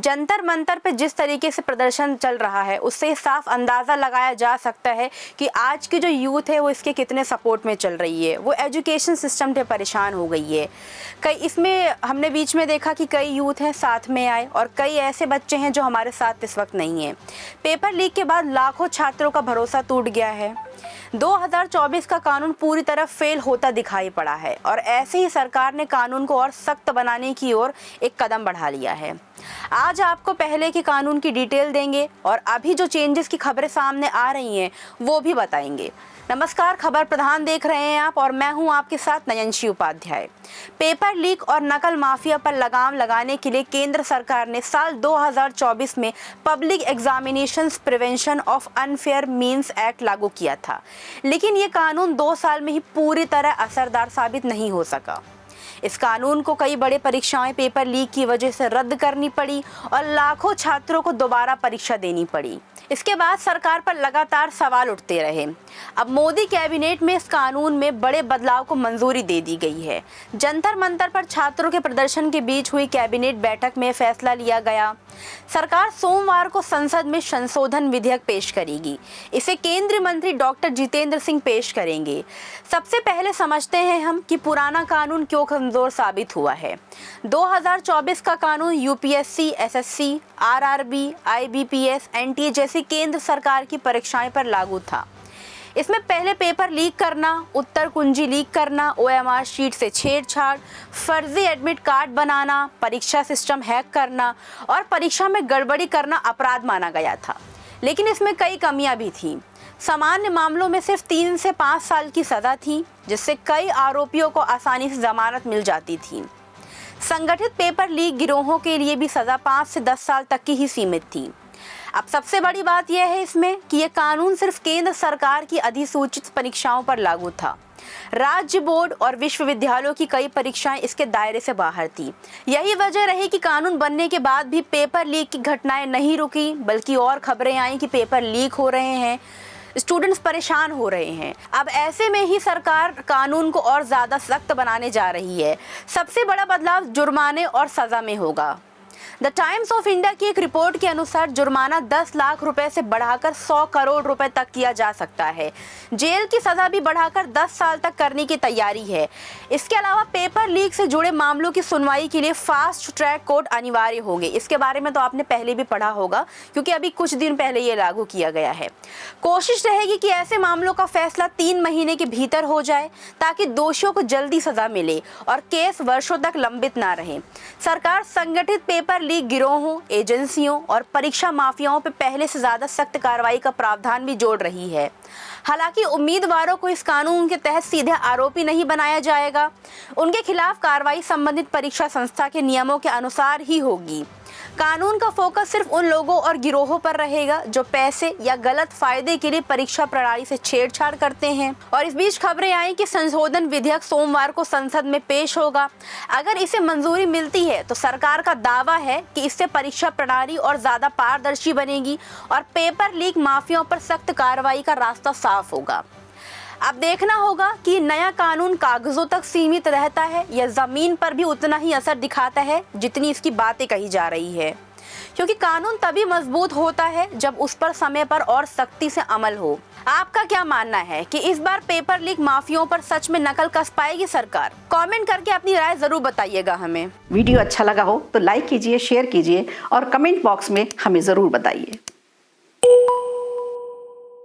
जंतर मंतर पे जिस तरीके से प्रदर्शन चल रहा है उससे साफ अंदाज़ा लगाया जा सकता है कि आज की जो यूथ है वो इसके कितने सपोर्ट में चल रही है। वो एजुकेशन सिस्टम से परेशान हो गई है। कई इसमें हमने बीच में देखा कि कई यूथ हैं साथ में आए और कई ऐसे बच्चे हैं जो हमारे साथ इस वक्त नहीं हैं। पेपर लीक के बाद लाखों छात्रों का भरोसा टूट गया है। 2024 का कानून पूरी तरह फेल होता दिखाई पड़ा है और ऐसे ही सरकार ने कानून को और सख्त बनाने की ओर एक कदम बढ़ा लिया है। आज आपको पहले के कानून की डिटेल देंगे और अभी जो चेंजेस की खबरें सामने आ रही हैं वो भी बताएंगे। नमस्कार, खबर प्रधान देख रहे हैं आप और मैं हूं आपके साथ नयनशी उपाध्याय। पेपर लीक और नकल माफिया पर लगाम लगाने के लिए केंद्र सरकार ने साल 2024 में public examinations prevention of unfair means act लागू किया था, लेकिन ये कानून 2 साल में ही पूरी तरह असरदार साबित नहीं हो सका। इस कानून को कई बड़े परीक्षाएं पेपर लीक की वजह से रद्द करनी पड़ी और लाखों छात्रों को दोबारा परीक्षा देनी पड़ी। इसके बाद सरकार पर लगातार सवाल उठते रहे। अब मोदी कैबिनेट में इस कानून में बड़े बदलाव को मंजूरी दे दी गई है। जंतर मंतर पर छात्रों के प्रदर्शन के बीच हुई कैबिनेट बैठक में फैसला लिया गया। सरकार सोमवार को संसद में संशोधन विधेयक पेश करेगी। इसे केंद्रीय मंत्री डॉक्टर जितेंद्र सिंह पेश करेंगे। सबसे पहले समझते हैं हम कि पुराना कानून क्यों कमजोर साबित हुआ है। 2024 का कानून UPSC, SSC, RRB, IBPS, NTA जैसी केंद्र सरकार की परीक्षाएं पर लागू था। इसमें पहले पेपर लीक करना, उत्तर कुंजी लीक करना, ओएमआर शीट से छेड़छाड़, फर्जी एडमिट कार्ड बनाना, परीक्षा सिस्टम हैक करना और परीक्षा में गड़बड़ी करना अपराध माना गया था। लेकिन इसमें कई कमियां भी थीं। सामान्य मामलों में सिर्फ 3 से 5 साल की सज़ा थी, जिससे कई आरोपियों को आसानी से जमानत मिल जाती थी। संगठित पेपर लीक गिरोहों के लिए भी सज़ा 5 से 10 साल तक की ही सीमित थी। अब सबसे बड़ी बात यह है इसमें कि यह कानून सिर्फ केंद्र सरकार की अधिसूचित परीक्षाओं पर लागू था। राज्य बोर्ड और विश्वविद्यालयों की कई परीक्षाएं इसके दायरे से बाहर थी। यही वजह रही कि कानून बनने के बाद भी पेपर लीक की घटनाएं नहीं रुकी, बल्कि और खबरें आई कि पेपर लीक हो रहे हैं, स्टूडेंट्स परेशान हो रहे हैं। अब ऐसे में ही सरकार कानून को और ज़्यादा सख्त बनाने जा रही है। सबसे बड़ा बदलाव जुर्माने और सज़ा में होगा। द टाइम्स ऑफ इंडिया की एक रिपोर्ट के अनुसार जुर्माना 10 लाख रुपए से बढ़ाकर 100 करोड़ रुपए तक किया जा सकता है। जेल की सज़ा भी बढ़ाकर 10 साल तक करने की तैयारी है। इसके अलावा पेपर लीक से जुड़े मामलों की सुनवाई के लिए फास्ट ट्रैक कोर्ट अनिवार्य होंगे। इसके बारे में तो आपने पहले भी पढ़ा होगा, क्योंकि अभी कुछ दिन पहले ये लागू किया गया है। कोशिश रहेगी कि ऐसे मामलों का फैसला 3 महीने के भीतर हो जाए, ताकि दोषियों को जल्दी सज़ा मिले और केस वर्षों तक लंबित ना रहे। सरकार संगठित पेपर लीक गिरोहों, एजेंसियों और परीक्षा माफियाओं पर पहले से ज्यादा सख्त कार्रवाई का प्रावधान भी जोड़ रही है। हालांकि उम्मीदवारों को इस कानून के तहत सीधे आरोपी नहीं बनाया जाएगा। उनके खिलाफ कार्रवाई संबंधित परीक्षा संस्था के नियमों के अनुसार ही होगी। कानून का फोकस सिर्फ उन लोगों और गिरोहों पर रहेगा जो पैसे या गलत फायदे के लिए परीक्षा प्रणाली से छेड़छाड़ करते हैं। और इस बीच खबरें आई कि संशोधन विधेयक सोमवार को संसद में पेश होगा। अगर इसे मंजूरी मिलती है तो सरकार का दावा है कि इससे परीक्षा प्रणाली और ज्यादा पारदर्शी बनेगी और पेपर लीक माफियाओं पर सख्त कार्रवाई का रास्ता साफ होगा। अब देखना होगा कि नया कानून कागजों तक सीमित रहता है या जमीन पर भी उतना ही असर दिखाता है जितनी इसकी बातें कही जा रही है, क्योंकि कानून तभी मजबूत होता है जब उस पर समय पर और सख्ती से अमल हो। आपका क्या मानना है कि इस बार पेपर लीक माफियाओं पर सच में नकल कस पाएगी सरकार? कमेंट करके अपनी राय जरूर बताइएगा हमें। वीडियो अच्छा लगा हो तो लाइक कीजिए, शेयर कीजिए और कमेंट बॉक्स में हमें जरूर बताइए।